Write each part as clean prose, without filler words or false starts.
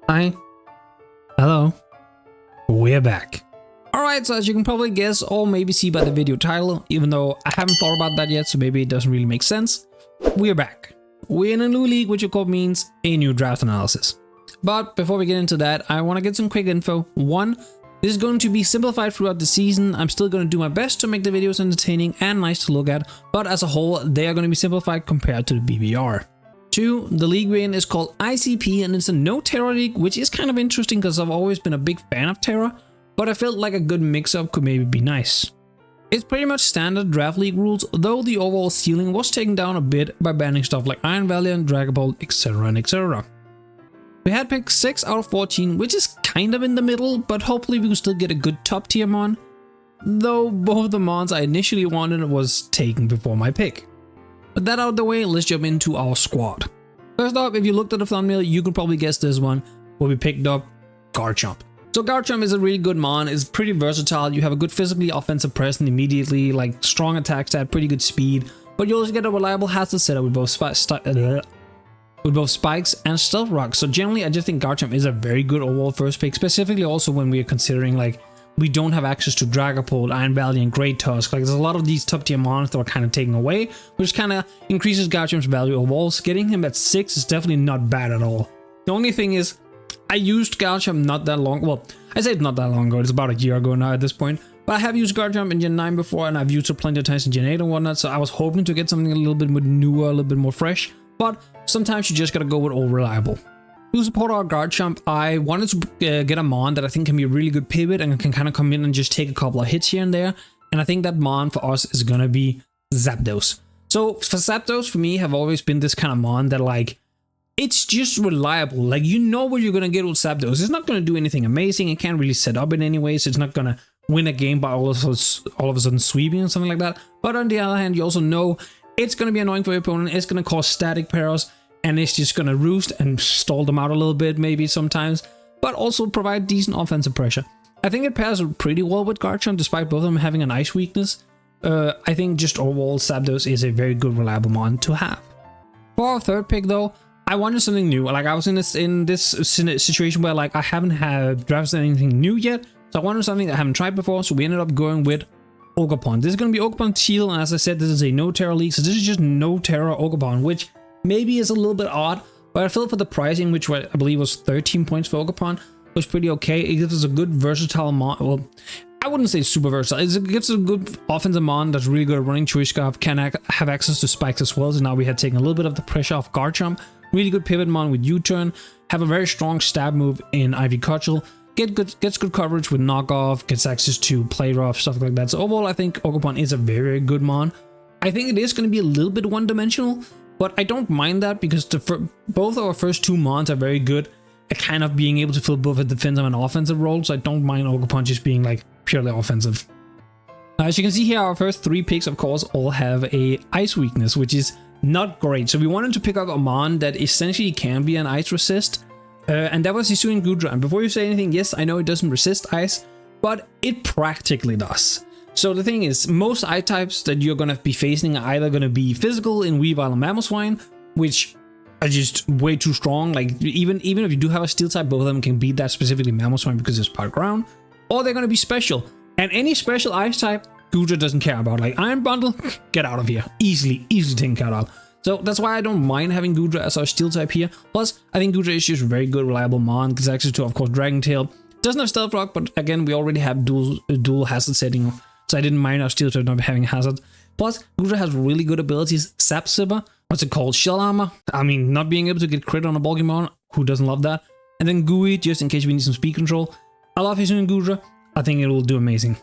Hi. Hello. We're back. Alright, so as you can probably guess or maybe see by the video title, even though I haven't thought about that yet, so maybe it doesn't really make sense, we're back. We're in a new league, which of course means a new draft analysis. But before we get into that, I want to get some quick info. One, this is going to be simplified throughout the season. I'm still going to do my best to make the videos entertaining and nice to look at, but as a whole, they are going to be simplified compared to the BBR. 2, the league we're in is called ICP and it's a no TERA league, which is kind of interesting because I've always been a big fan of TERA, but I felt like a good mix-up could maybe be nice. It's pretty much standard draft league rules, though the overall ceiling was taken down a bit by banning stuff like Iron Valiant, Dragapult, etc. and etc. We had picked 6 out of 14, which is kind of in the middle, but hopefully we could still get a good top tier mon, though both the mons I initially wanted was taken before my pick. With that out of the way, let's jump into our squad. First off, if you looked at the thumbnail, you can probably guess this one, where we picked up Garchomp. So Garchomp is a really good mon, it's pretty versatile, you have a good physically offensive presence immediately, like strong attack stat, pretty good speed, but you also get a reliable hazard setup with both spikes and stealth rocks. So generally, I just think Garchomp is a very good overall first pick, specifically also when we are considering like we don't have access to Dragapult, Iron Valiant, Great Tusk. Like there's a lot of these top tier mons that are kind of taken away, which kind of increases Garchomp's value overall. So getting him at 6 is definitely not bad at all. The only thing is, I used Garchomp not that long. Well, I say it's not that long ago. It's about a year ago now at this point. But I have used Garchomp in Gen 9 before, and I've used it plenty of times in Gen 8 and whatnot. So I was hoping to get something a little bit more newer, a little bit more fresh. But sometimes you just gotta go with all reliable. To support our Garchomp, I wanted to get a mon that I think can be a really good pivot and can kind of come in and just take a couple of hits here and there. And I think that mon for us is gonna be Zapdos. So for Zapdos, for me, have always been this kind of mon that like, it's just reliable. Like you know what you're gonna get with Zapdos. It's not gonna do anything amazing. It can't really set up in any way, so it's not gonna win a game by all of a sudden sweeping or something like that. But on the other hand, you also know it's gonna be annoying for your opponent. It's gonna cause static pairs. And it's just gonna roost and stall them out a little bit maybe sometimes, but also provide decent offensive pressure. I think it pairs pretty well with Garchomp despite both of them having an ice weakness. I think just overall Zapdos is a very good reliable mon to have. For our third pick though, I wanted something new. Like I was in this situation where like I haven't had drafted anything new yet, so I wanted something I haven't tried before, so we ended up going with Ogerpon. This is gonna be Ogerpon Teal, and as I said, this is a no TERA league, so this is just no TERA Ogerpon, which maybe is a little bit odd, but I feel for the pricing, which I believe was 13 points for Ogerpon, was pretty okay. It gives us a good versatile mon. Well, I wouldn't say super versatile. It gives us a good offensive mon that's really good at running Choice Scarf, can have access to spikes as well. So now we had taken a little bit of the pressure off Garchomp. Really good pivot mon with U-turn. Have a very strong stab move in Ivy Cudgel. Gets good coverage with knockoff. Gets access to play rough, stuff like that. So overall, I think Ogerpon is a very, very good mon. I think it is going to be a little bit one-dimensional, but I don't mind that because both our first 2 mons are very good at kind of being able to fill both a defensive and offensive role, so I don't mind Ogerpon just being like purely offensive. Now, as you can see here, our first 3 picks, of course, all have a ice weakness, which is not great. So we wanted to pick up a mon that essentially can be an ice resist, and that was Hisuian Goodra. And before you say anything, yes, I know it doesn't resist ice, but it practically does. So the thing is, most ice types that you're going to be facing are either going to be physical in Weavile and Mamoswine, which are just way too strong. Like even if you do have a steel type, both of them can beat that, specifically Mamoswine because it's part ground, or they're going to be special. And any special ice type, Goodra doesn't care about. Like Iron Bundle, get out of here. Easily taken care of. So that's why I don't mind having Goodra as our steel type here. Plus, I think Goodra is just a very good, reliable mon. Gets access to, of course, Dragon Tail. Doesn't have Stealth Rock, but again, we already have dual hazard setting. So I didn't mind our steel type not having hazard. Plus, Goodra has really good abilities. Sap Sipper, what's it called? Shell Armor. I mean, not being able to get crit on a bulky mon, who doesn't love that? And then Gooey, just in case we need some speed control. I love Hisuian Goodra. I think it will do amazing.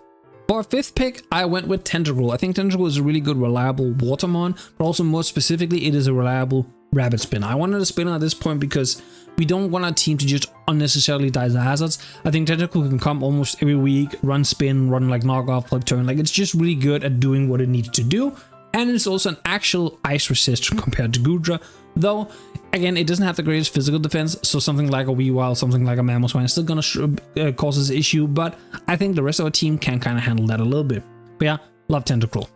For our 5th pick, I went with Tentacruel. I think Tentacruel is a really good, reliable water mon, but also more specifically, it is a reliable rabbit spinner. I wanted a spinner at this point because we don't want our team to just unnecessarily die to hazards. I think Tentacruel can come almost every week, run spin, run like knockoff, flip turn. Like it's just really good at doing what it needs to do. And it's also an actual ice resist compared to Goodra. Though, again, it doesn't have the greatest physical defense, so something like a Weavile, something like a Mamoswine is still gonna cause this issue, but I think the rest of our team can kind of handle that a little bit. But yeah, love Tentacruel.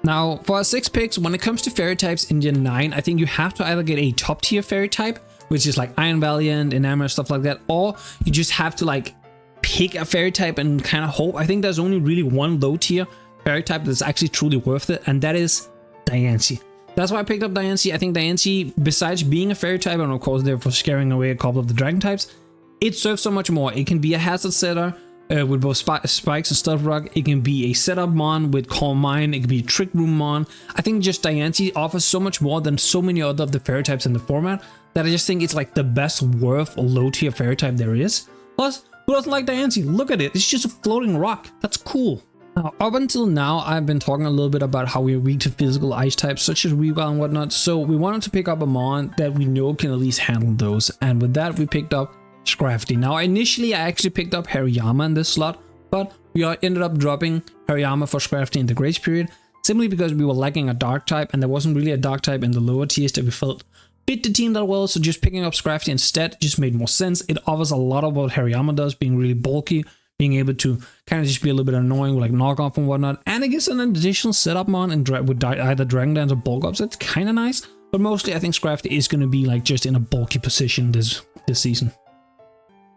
Now, for our 6 picks, when it comes to fairy types in Gen 9, I think you have to either get a top tier fairy type, which is like Iron Valiant, Enamor, stuff like that, or you just have to like pick a fairy type and kind of hope. I think there's only really one low tier fairy type that's actually truly worth it, and that is Diancie. That's why I picked up Diancie. I think Diancie, besides being a fairy type, and of course therefore scaring away a couple of the dragon types, it serves so much more. It can be a hazard setter with both spikes and stuff rock. It can be a setup mon with Calm Mind. It can be a trick room mon. I think just Diancie offers so much more than so many other of the fairy types in the format that I just think it's like the best worth low tier fairy type there is. Plus, who doesn't like Diancie? Look at it. It's just a floating rock. That's cool. Now, up until now, I've been talking a little bit about how we're weak to physical ice types such as Weavile and whatnot, so we wanted to pick up a mon that we know can at least handle those, and with that we picked up Scrafty. Now initially I actually picked up Hariyama in this slot, but we ended up dropping Hariyama for Scrafty in the grace period, simply because we were lacking a dark type and there wasn't really a dark type in the lower tiers that we felt fit the team that well, so just picking up Scrafty instead just made more sense. It offers a lot of what Hariyama does, being really bulky, being able to kind of just be a little bit annoying with like knockoff and whatnot, and it gets an additional setup mon and with either Dragon Dance or Bulk Up, so it's kind of nice. But mostly I think Scrafty is going to be like just in a bulky position this season.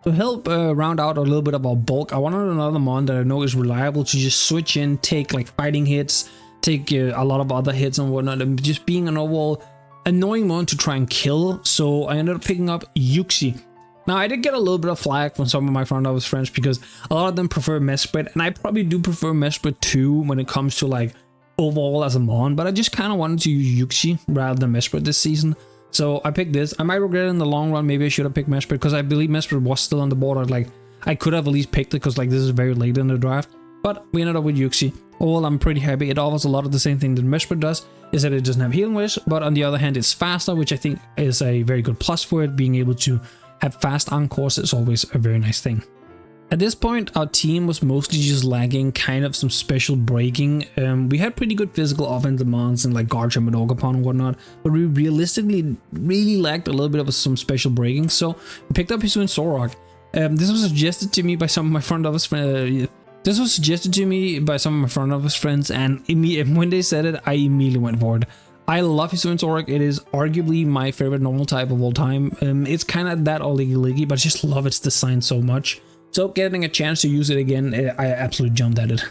To help round out a little bit of our bulk, I wanted another mon that I know is reliable to just switch in, take like fighting hits, take a lot of other hits and whatnot, and just being an overall annoying mon to try and kill. So I ended up picking up Yuxi. Now, I did get a little bit of flack from some of my front office friends because a lot of them prefer Mesprit, and I probably do prefer Mesprit too when it comes to like overall as a mon, but I just kind of wanted to use Yuxi rather than Mesprit this season. So I picked this. I might regret it in the long run. Maybe I should have picked Mesprit because I believe Mesprit was still on the board. Like I could have at least picked it because like this is very late in the draft, but we ended up with Yuxi. Overall, I'm pretty happy. It offers a lot of the same thing that Mesprit does, is that it doesn't have healing wish, but on the other hand, it's faster, which I think is a very good plus for it. Being able to have fast encores is always a very nice thing. At this point, our team was mostly just lacking kind of some special breaking. We had pretty good physical offensive mons and like Garchomp and Ogerpon and whatnot, but we realistically really lacked a little bit of some special breaking. So we picked up Hisuian Solrock. This was suggested to me by some of my front office friends. And when they said it, I immediately went for it. I love Hisuian Solrock. It is arguably my favorite normal type of all time. It's kind of that all liggy, but I just love its design so much. So getting a chance to use it again, I absolutely jumped at it.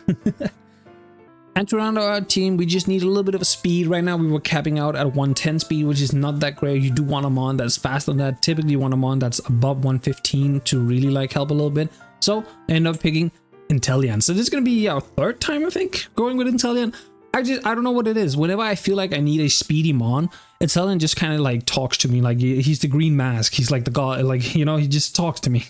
And to round out our team, we just need a little bit of a speed. Right now we were capping out at 110 speed, which is not that great. You do want a mon that's faster than that. Typically you want a mon that's above 115 to really like help a little bit. So I ended up picking Inteleon. So this is going to be our third time, I think, going with Inteleon. I don't know what it is. Whenever I feel like I need a speedy mon, Inteleon just kind of like talks to me. Like he's the green mask. He's like the god, like, you know, he just talks to me.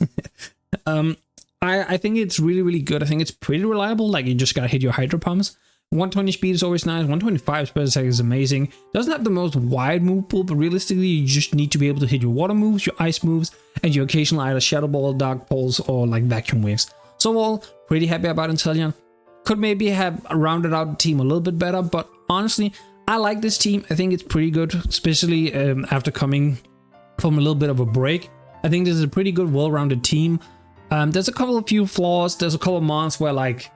I think it's really, really good. I think it's pretty reliable. Like you just gotta hit your Hydro Pumps. 120 speed is always nice. 125 speed is amazing. Doesn't have the most wide move pool, but realistically you just need to be able to hit your water moves, your ice moves, and your occasional either Shadow Ball, Dark Pulse, or like Vacuum Waves. So overall, pretty happy about Inteleon. Could maybe have rounded out the team a little bit better, but honestly, I like this team. I think it's pretty good, especially after coming from a little bit of a break. I think this is a pretty good, well-rounded team. There's a couple of few flaws. There's a couple of mons where like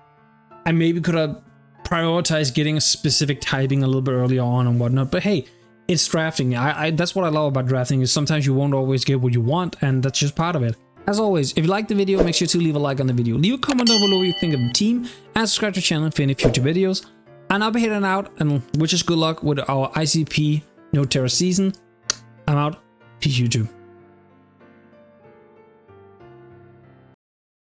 I maybe could have prioritized getting a specific typing a little bit earlier on and whatnot, but hey, it's drafting. That's what I love about drafting, is sometimes you won't always get what you want, and that's just part of it. As always, if you liked the video, make sure to leave a like on the video, leave a comment down below what you think of the team, and subscribe to the channel for any future videos. And I'll be heading out, and wish us good luck with our ICP No TERA season. I'm out. Peace, YouTube.